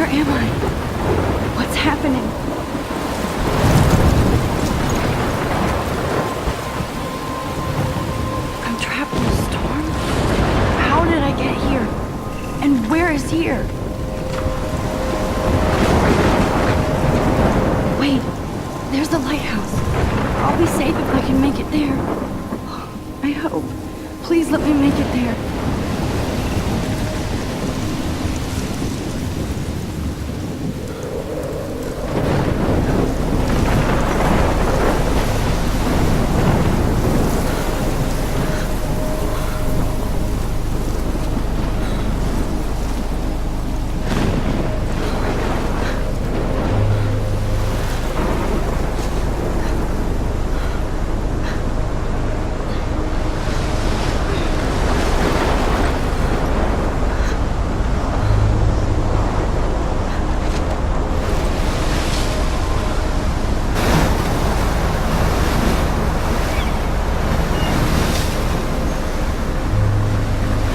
Where am I? What's happening? I'm trapped in a storm? How did I get here? And where is here? Wait, there's the lighthouse. I'll be safe if I can make it there. I hope. Please let me make it there.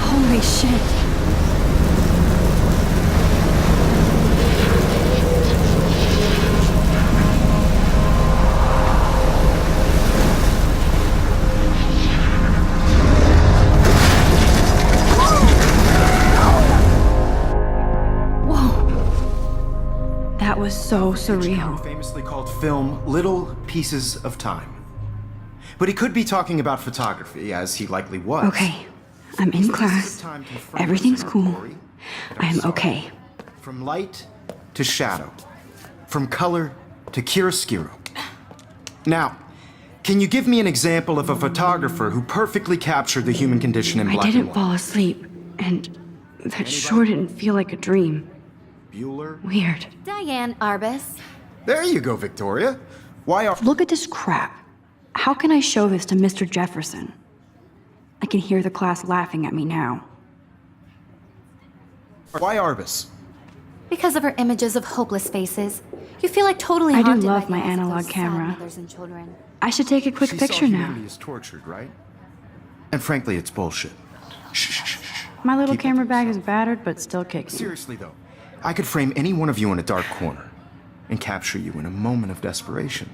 Holy shit. Whoa. That was so surreal. Famously called film Little Pieces of Time. But he could be talking about photography, as he likely was. Okay. I'm in class. Everything's cool. I am okay. From light to shadow. From color to chiaroscuro. Now, can you give me an example of a photographer who perfectly captured the human condition in black and I didn't white? fall asleep, and that sure didn't feel like a dream. Bueller? Weird. Diane Arbus. There you go, Victoria. Why are... Look at this crap. How can I show this to Mr. Jefferson? I can hear the class laughing at me now. Why Arbus? Because of her images of hopeless faces. You feel like totally I do haunted love by the my eyes of analog those sad camera. mothers and children. I should take a quick She picture saw now. humanity is tortured, right? And frankly, it's bullshit. Shh, shh, shh, shh. My little Keep it camera to bag is yourself. battered, but still kicking. Seriously, though, I could frame any one of you in a dark corner and capture you in a moment of desperation.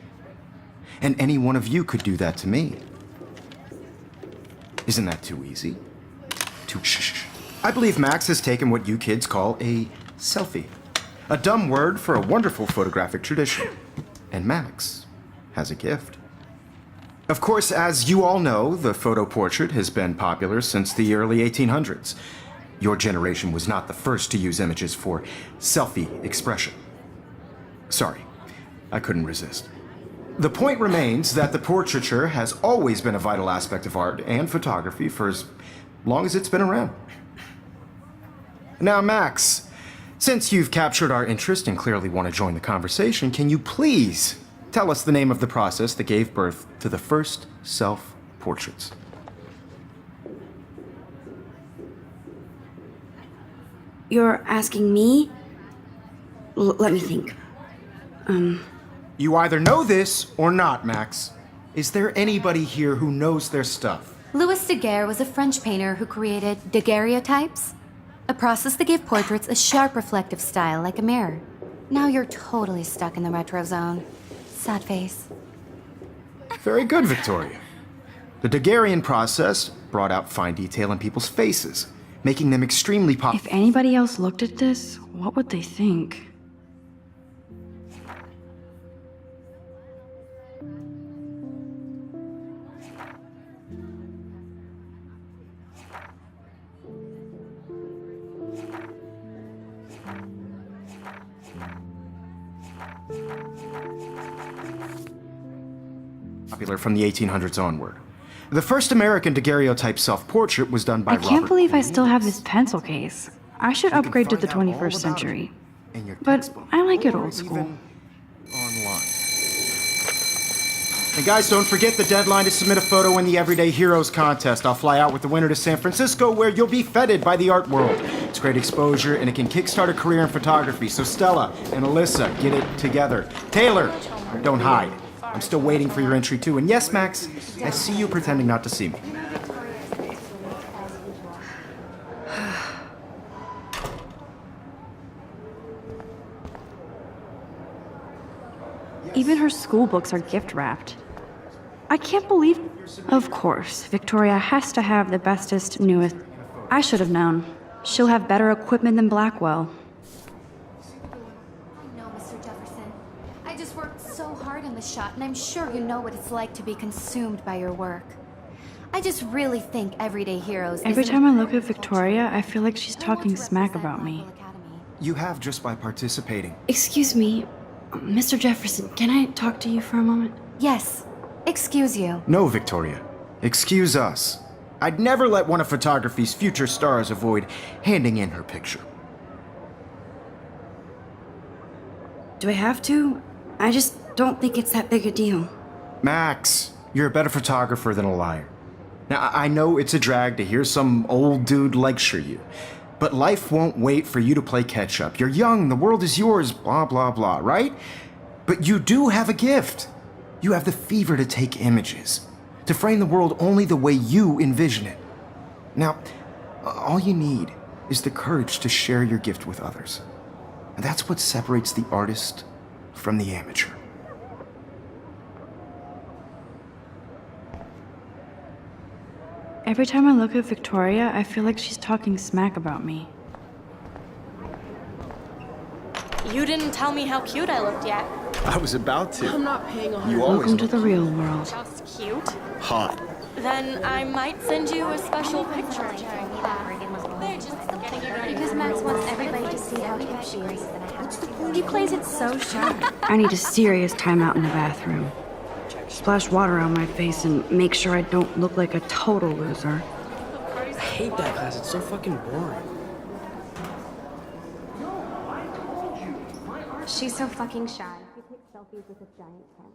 And any one of you could do that to me. Isn't that too easy? Shh. I believe Max has taken what you kids call a selfie. A dumb word for a wonderful photographic tradition. And Max has a gift. Of course, as you all know, the photo portrait has been popular since the early 1800s. Your generation was not the first to use images for selfie expression. Sorry, I couldn't resist. The point remains that the portraiture has always been a vital aspect of art and photography for as long as it's been around. Now, Max, since you've captured our interest and clearly want to join the conversation, can you please tell us the name of the process that gave birth to the first self-portraits? You're asking me? Let me think. You either know this or not, Max. Is there anybody here who knows their stuff? Louis Daguerre was a French painter who created daguerreotypes, a process that gave portraits a sharp reflective style like a mirror. Now you're totally stuck in the retro zone. Sad face. Very good, Victoria. The Daguerrean process brought out fine detail in people's faces, making them extremely If anybody else looked at this, what would they think? popular from the 1800s onward. The first American daguerreotype self-portrait was done by I Robert can't believe I Louis. still have this pencil case. I should You can upgrade to the find out all 21st about century. it in your But textbook, I like it or old school. even online. And guys, don't forget the deadline to submit a photo in the Everyday Heroes contest. I'll fly out with the winner to San Francisco, where you'll be feted by the art world. It's great exposure, and it can kickstart a career in photography. So Stella and Alyssa, get it together. Taylor, don't hide. I'm still waiting for your entry too. And yes, Max, I see you pretending not to see me. Even her school books are gift wrapped. I can't believe. Of course, Victoria has to have the bestest, newest. I should have known. She'll have better equipment than Blackwell. I know, Mr. Jefferson. I just worked so hard on the shot, and I'm sure you know what it's like to be consumed by your work. I just really think Everyday Heroes. Every time I look at Victoria, I feel like she's talking smack about me. You have just by participating. Excuse me, Mr. Jefferson, can I talk to you for a moment? Yes. Excuse you. No, Victoria. Excuse us. I'd never let one of photography's future stars avoid handing in her picture. Do I have to? I just don't think it's that big a deal. Max, you're a better photographer than a liar. Now, I know it's a drag to hear some old dude lecture you, but life won't wait for you to play catch up. You're young, the world is yours, blah, blah, blah, right? But you do have a gift. You have the fever to take images, to frame the world only the way you envision it. Now, all you need is the courage to share your gift with others. And that's what separates the artist from the amateur. Every time I look at Victoria, I feel like she's talking smack about me. You didn't tell me how cute I looked yet. I was about to. I'm not paying on You always Welcome to look the real world. Just cute? hot. Then I might send you a special picture. They're just getting you ready. Because Max wants everybody to see how cute she is. He plays it so sharp. I need a serious timeout in the bathroom. Splash water on my face and make sure I don't look like a total loser. I hate that class. It's so fucking boring. She's so fucking shy. She takes selfies with a giant camera.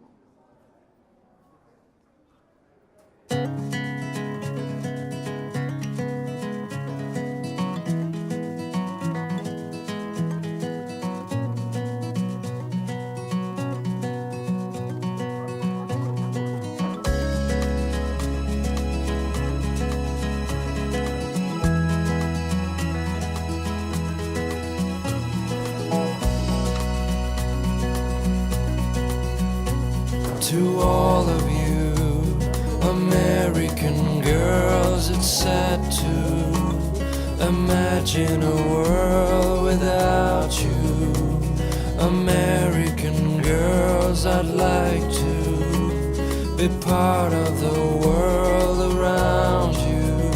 To all of you American girls, it's sad to imagine a world without you. American girls, I'd like to be part of the world around you.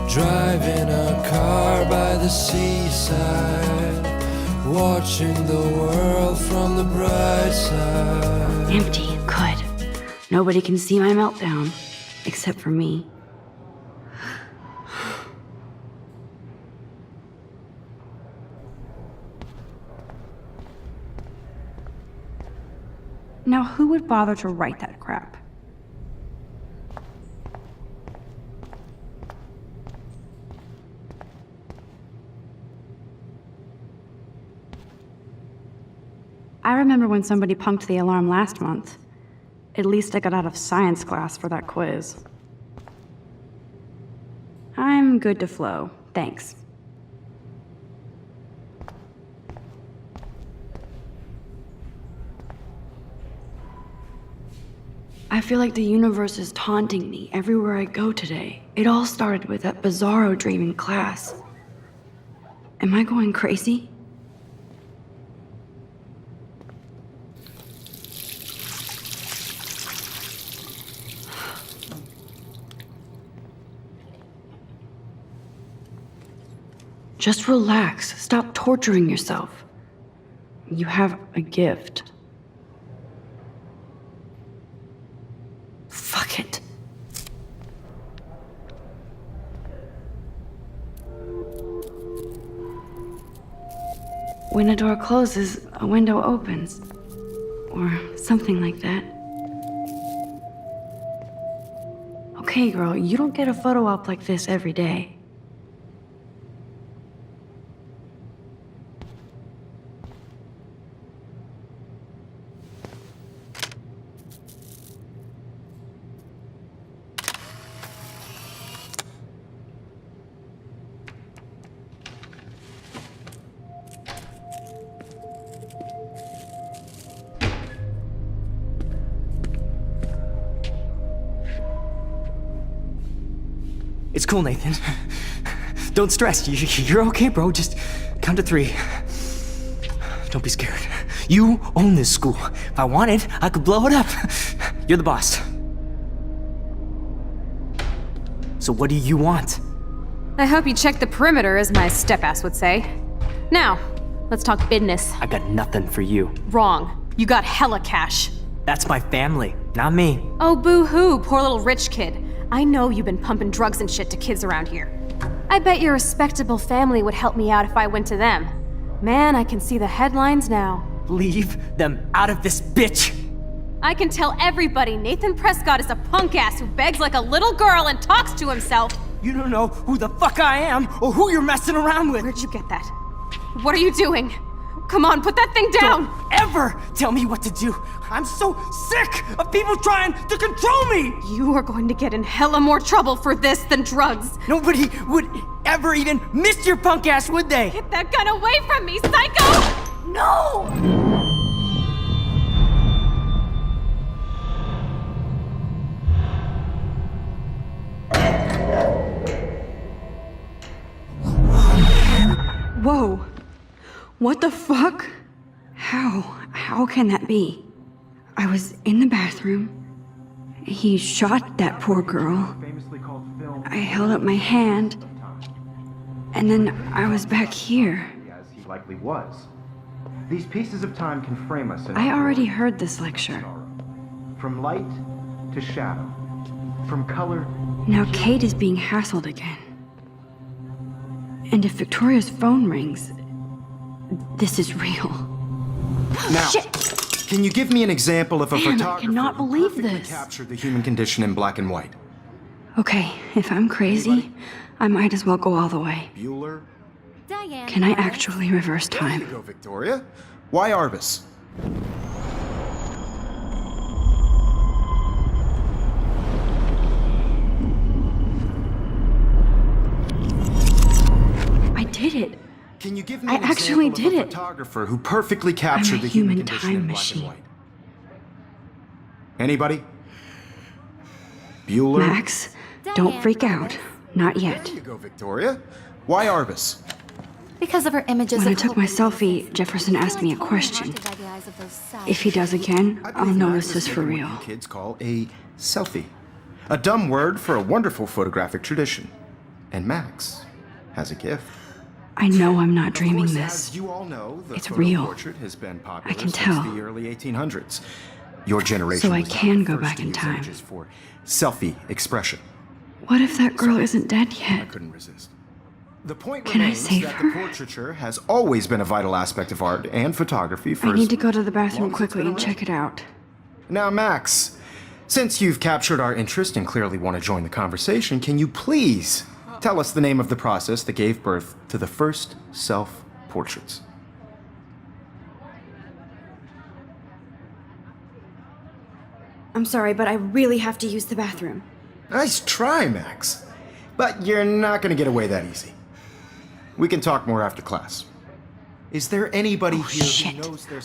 Driving a car by the seaside, watching the world from the bright side. Empty. Good. Nobody can see my meltdown. Except for me. Now, who would bother to write that crap? I remember when somebody punked the alarm last month. At least I got out of science class for that quiz. I'm good to flow, thanks. I feel like the universe is taunting me everywhere I go today. It all started with that bizarro dream in class. Am I going crazy? Just relax. Stop torturing yourself. You have a gift. Fuck it. When a door closes, a window opens. Or something like that. Okay, girl, you don't get a photo op like this every day. It's cool, Nathan. Don't stress. You're okay, bro. Just count to 3. Don't be scared. You own this school. If I wanted, I could blow it up. You're the boss. So what do you want? I hope you checked the perimeter, as my step-ass would say. Now, let's talk business. I got nothing for you. Wrong. You got hella cash. That's my family, not me. Oh, boo-hoo, poor little rich kid. I know you've been pumping drugs and shit to kids around here. I bet your respectable family would help me out if I went to them. Man, I can see the headlines now. Leave them out of this bitch! I can tell everybody Nathan Prescott is a punk ass who begs like a little girl and talks to himself. You don't know who the fuck I am or who you're messing around with. Where'd you get that? What are you doing? Come on, put that thing down! Don't ever tell me what to do. I'm so sick of people trying to control me. You are going to get in hella more trouble for this than drugs. Nobody would ever even miss your punk ass, would they? Get that gun away from me, psycho! No! Whoa. What the fuck? How can that be? I was in the bathroom. He shot that poor girl. I held up my hand. And then I was back here. As he likely was. These pieces of time can frame us in I already heard this lecture. from light to shadow, from color. Now Kate is being hassled again. And if Victoria's phone rings, this is real. Now, Shit! can you give me an example of a Man, I photographer cannot who believe perfectly this. captured the human condition in black and white? Okay, if I'm crazy, I might as well go all the way. Bueller? Diane. Can I Lawrence. actually reverse There you time? go, Victoria. Why Arbus? I did it. Can you give me I an actually example did of a it. photographer who perfectly captured the human human condition time in black machine. and white? Anybody? Bueller? Max, don't freak out. Not yet. There you go, Victoria. Why Arbus? Because of her images When I of took my hope. selfie, Jefferson asked me a question. If he does again, I I'll believe know Max this has is for taken real. what you kids call a selfie. A dumb word for a wonderful photographic tradition. And Max has a gift. I know I'm not Of dreaming course, this. As you all know, the It's photo real. portrait has been popular I can since tell. the early 1800s. Your generation So I was not can the go first back to in use time. images for selfie expression. What if that girl isn't dead I yet? couldn't resist. The point Can I remains save that her? the portraiture has always been a vital aspect of art and photography for I as need to go to the long bathroom as it's quickly been and around. check it out. Now, Max, since you've captured our interest and clearly want to join the conversation, can you please tell us the name of the process that gave birth to the first self-portraits? I'm sorry, but I really have to use the bathroom. Nice try, Max. But you're not going to get away that easy. We can talk more after class. Is there anybody here shit. who knows there's